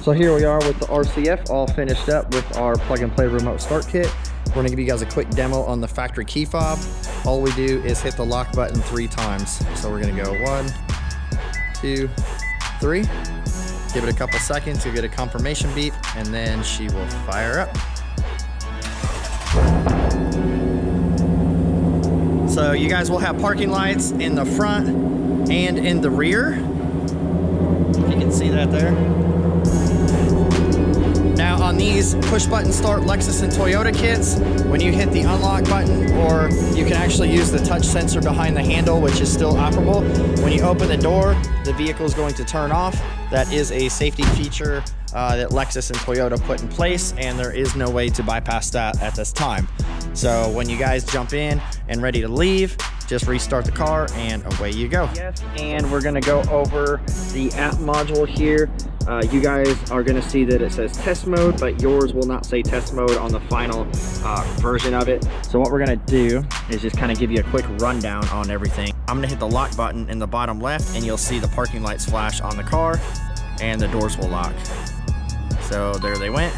So here we are with the RCF all finished up with our plug and play remote start kit. We're gonna give you guys a quick demo on the factory key fob. All we do is hit the lock button 3 times. So we're gonna go 1, 2, 3. Give it a couple seconds, you'll get a confirmation beep, and then she will fire up. So you guys will have parking lights in the front and in the rear. If you can see that there. Now on these push button start Lexus and Toyota kits, when you hit the unlock button, or you can actually use the touch sensor behind the handle, which is still operable. When you open the door, the vehicle is going to turn off. That is a safety feature that Lexus and Toyota put in place, and there is no way to bypass that at this time. So when you guys jump in and ready to leave, just restart the car and away you go. Yes, and we're gonna go over the app module here. You guys are gonna see that it says test mode, but yours will not say test mode on the final version of it. So what we're gonna do is just kind of give you a quick rundown on everything. I'm gonna hit the lock button in the bottom left, and you'll see the parking lights flash on the car, and the doors will lock. So there they went.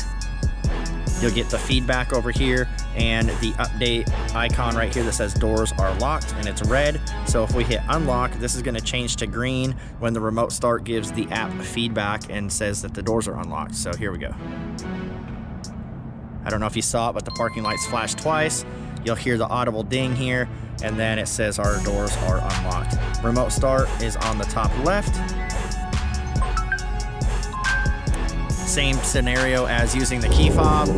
You'll get the feedback over here and the update icon right here that says doors are locked, and it's red. So if we hit unlock, this is going to change to green when the remote start gives the app feedback and says that the doors are unlocked. So here we go. I don't know if you saw it, but the parking lights flashed twice. You'll hear the audible ding here, and then it says our doors are unlocked. Remote start is on the top left. Same scenario as using the key fob.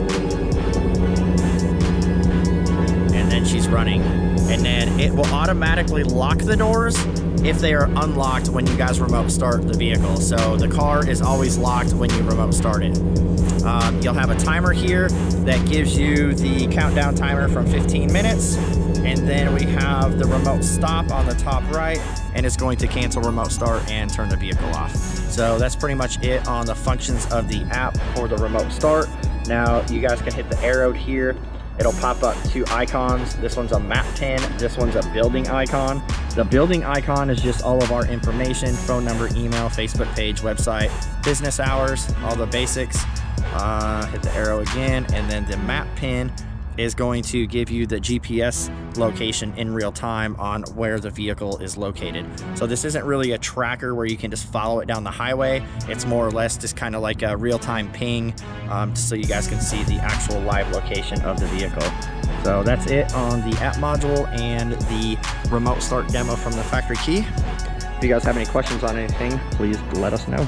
And then she's running. And then it will automatically lock the doors if they are unlocked when you guys remote start the vehicle. So the car is always locked when you remote start it. You'll have a timer here that gives you the countdown timer from 15 minutes. And then we have the remote stop on the top right, and it's going to cancel remote start and turn the vehicle off. So that's pretty much it on the functions of the app for the remote start. Now you guys can hit the arrow here. It'll pop up 2 icons. This one's a map pin, this one's a building icon. The building icon is just all of our information: phone number, email, Facebook page, website, business hours, all the basics. Hit the arrow again, and then the map pin is going to give you the GPS location in real time on where the vehicle is located. So this isn't really a tracker where you can just follow it down the highway. It's more or less just kind of like a real-time ping, so you guys can see the actual live location of the vehicle. So that's it on the app module and the remote start demo from the factory key. If you guys have any questions on anything, please let us know.